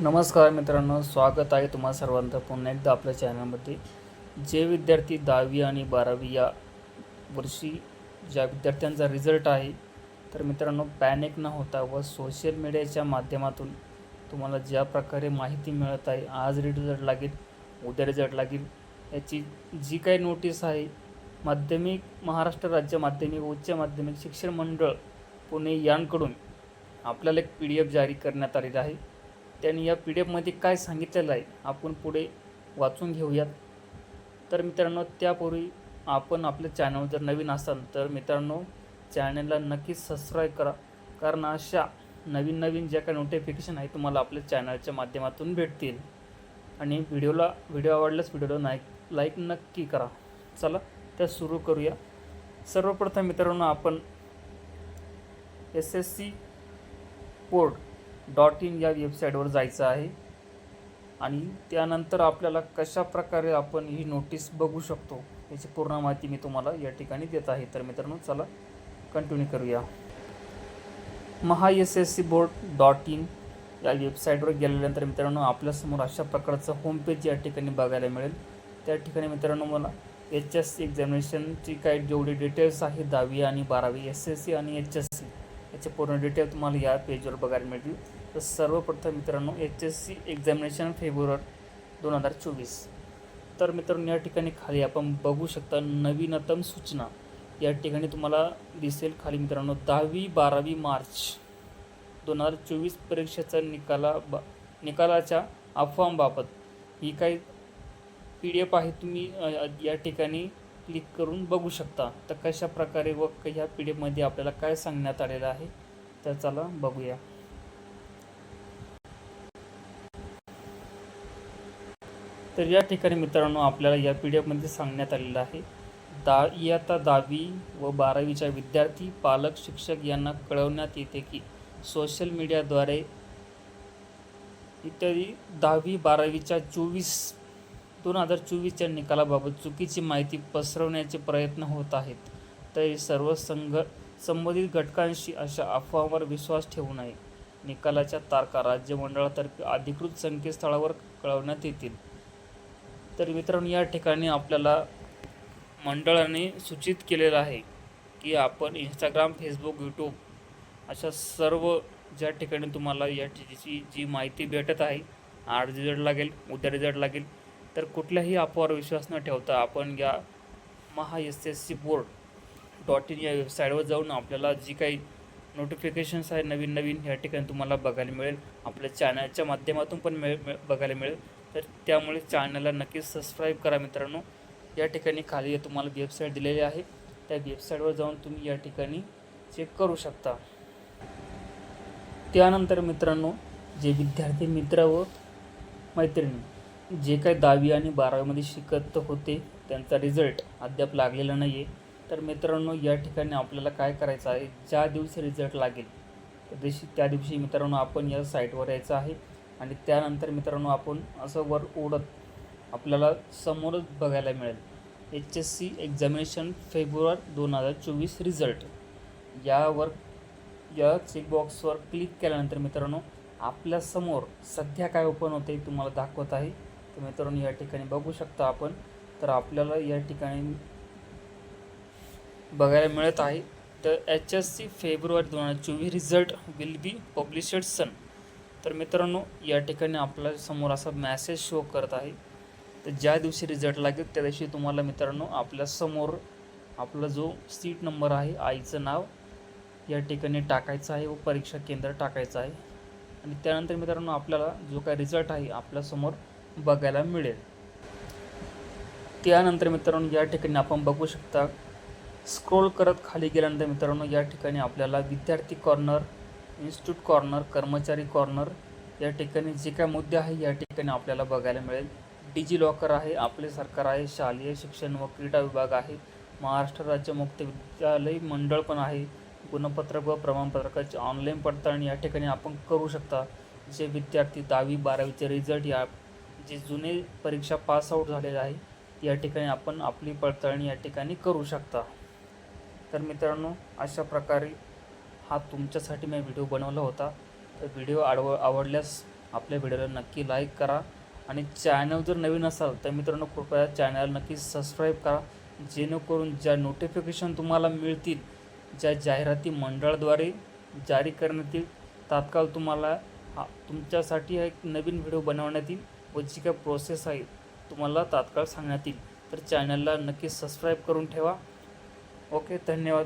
नमस्कार मित्रांनो, स्वागत आहे तुम्हा सर्वांचं पुन्हा एकदा आपल्या चॅनलमध्ये. जे विद्यार्थी 10वी आणि 12वी या वर्षी ज्या विद्यार्थ्यांचा रिझल्ट आहे, तर मित्रांनो पॅनिक न होता व सोशल मीडियाच्या माध्यमातून तुम्हाला ज्या प्रकारे माहिती मिळत आहे, आज रिझल्ट लागेल, उद्या रिझल्ट लागेल, याची जी काही नोटीस आहे महाराष्ट्र राज्य माध्यमिक उच्च माध्यमिक शिक्षण मंडळ पुणे यांकडून आपल्याला एक PDF जारी करण्यात आलेला आहे. त्यांनी या PDF काय सांगितलेलं आहे आपण पुढे वाचून घेऊयात. तर मित्रांनो, त्यापूर्वी आपण आपल्या चॅनलवर जर नवीन असाल तर मित्रांनो चॅनलला नक्कीच सबस्क्राईब करा, कारण अशा नवीन ज्या काही नोटिफिकेशन आहे तुम्हाला आपल्या चॅनलच्या माध्यमातून भेटतील. आणि व्हिडिओ आवडल्यास व्हिडिओला लाईक नक्की करा. चला त्या सुरू करूया. सर्वप्रथम मित्रांनो आपण sscboard.in या वेबसाईटवर जायचं आहे आणि त्यानंतर आपल्याला कशा प्रकारे आपण ही नोटीस बघू शकतो याची पूर्ण माहिती मी तुम्हाला या ठिकाणी देत आहे. तर मित्रांनो चला कंटिन्यू करूया. sscboard.in या वेबसाईटवर गेल्यानंतर मित्रांनो आपल्यासमोर अशा प्रकारचं होमपेज या ठिकाणी बघायला मिळेल. त्या ठिकाणी मित्रांनो मला HSC एक्झामिनेशनची काही जेवढे डिटेल्स आहे 10वी आणि 12वी SSC आणि HSC याचे पूर्ण डिटेल तुम्हाला या पेजवर बघायला मिळतील. तर सर्वप्रथम मित्रांनो HSC एक्झामिनेशन फेब्रुवारी 2024. तर मित्रांनो या ठिकाणी खाली आपण बघू शकता नवीनतम सूचना या ठिकाणी तुम्हाला दिसेल. खाली मित्रांनो 10वी 12वी मार्च 2024 परीक्षेचा निकालाच्या अफवांबाबत ही काही PDF आहे, तुम्ही या ठिकाणी क्लिक करून बघू शकता. तर कशा प्रकारे व ह्या PDF आपल्याला काय सांगण्यात आलेलं आहे तर चला बघूया. तर या ठिकाणी मित्रांनो आपल्याला या PDF सांगण्यात आलेलं आहे इयत्ता 10वी व 12वीच्या विद्यार्थी, पालक, शिक्षक यांना कळवण्यात येते की सोशल मीडियाद्वारे इत्यादी 10वी 12वीच्या 2024च्या निकालाबाबत चुकीची माहिती पसरवण्याचे प्रयत्न होत आहेत. तरी सर्व संबंधित घटकांशी अशा अफवांवर विश्वास ठेवू नये. निकालाच्या तारखा राज्य मंडळातर्फे अधिकृत संकेतस्थळावर कळवण्यात येतील. तर मित्रांनो या ठिकाणी आपल्याला मंडळाने सूचित केलेलं आहे की आपण इंस्टाग्राम, फेसबुक, यूट्यूब अशा सर्व ज्या ठिकाणी तुम्हाला या जी माहिती भेटत आहे, आज रिझल्ट लागेल, उद्या रिझल्ट लागेल, तर कुठल्याही अफवावर विश्वास न ठेवता आपण या sscboard.in या वेबसाईटवर जाऊन आपल्याला जी काही नोटिफिकेशन्स आहे नवीन या ठिकाणी तुम्हाला बघायला मिळेल, आपल्या चॅनलच्या माध्यमातून पण बघायला मिळेल. तर त्यामुळे चॅनलला नक्कीच सबस्क्राईब करा मित्रांनो. या ठिकाणी खाली तुम्हाला वेबसाईट दिलेली आहे, त्या वेबसाईटवर जाऊन तुम्ही या ठिकाणी चेक करू शकता. त्यानंतर मित्रांनो जे विद्यार्थी मित्र व मैत्रिणी जे काही 10वी आणि 12वीमध्ये शिकत होते त्यांचा रिझल्ट अद्याप लागलेला नाही आहे, तर मित्रांनो या ठिकाणी आपल्याला काय करायचं आहे, ज्या दिवशी रिझल्ट लागेल त्या दिवशी मित्रांनो आपण या साईटवर यायचं आहे. आणि त्यानंतर मित्रांनो आपण असं वर ओढत आपल्याला समोरच बघायला मिळेल HSC एक्झामिनेशन फेब्रुवारी 2024 रिझल्ट. या चेकबॉक्सवर क्लिक केल्यानंतर मित्रांनो आपल्यासमोर सध्या काय ओपन होते तुम्हाला दाखवत आहे. तर मित्रांनो या ठिकाणी बघू शकता आपण. तर आपल्याला या ठिकाणी बघायला मिळत आहे तर HSC February 2024 result will be published soon. तर मित्रांनो या ठिकाणी आपल्या समोर असा मॅसेज शो करत आहे. तर ज्या दिवशी रिझल्ट लागेल त्या दिवशी तुम्हाला मित्रांनो आपल्यासमोर आपला जो सीट नंबर आहे, आईचं नाव या ठिकाणी टाकायचं आहे व परीक्षा केंद्र टाकायचं आहे. आणि त्यानंतर मित्रांनो आपल्याला जो काही रिझल्ट आहे आपल्यासमोर बघायला मिळेल. त्यानंतर मित्रांनो या ठिकाणी आपण बघू शकता स्क्रोल करत खाली गेल्यानंतर मित्रांनो या ठिकाणी आपल्याला विद्यार्थी कॉर्नर, इन्स्टिट्यूट कॉर्नर, कर्मचारी कॉर्नर या ठिकाणी जे काय मुद्दे आहे या ठिकाणी आपल्याला बघायला मिळेल. डिजिलॉकर आहे, आपले सरकार आहे, शालेय शिक्षण व क्रीडा विभाग आहे, महाराष्ट्र राज्य मुक्त विद्यालय मंडळ पण आहे, गुणपत्रक व प्रमाणपत्रकाची ऑनलाईन पडताळणी या ठिकाणी आपण करू शकता. जे विद्यार्थी 10वी 12वीचे रिझल्ट या जे जुने परीक्षा पासआउट झालेले आहे या ठिकाणी आपण आपली पडताळणी या ठिकाणी करू शकता. तर मित्रांनो अशा प्रकारे हा तुमच्यासाठी मी व्हिडिओ बनवला होता. तर व्हिडिओ आवडल्यास आपल्या व्हिडिओला नक्की लाईक करा आणि चॅनल जर नवीन असाल तर मित्रांनो कृपया चॅनल नक्की सबस्क्राईब करा, जेणेकरून ज्या नोटिफिकेशन तुम्हाला मिळतील, ज्या जाहिराती मंडळाद्वारे जारी करण्यात येईल, तात्काळ तुम्हाला तुमच्यासाठी एक नवीन व्हिडिओ बनवण्यात येईल व जी काय प्रोसेस आहे तुम्हाला तात्काळ सांगण्यात येईल. तर चॅनलला नक्की सबस्क्राईब करून ठेवा. ओके, धन्यवाद.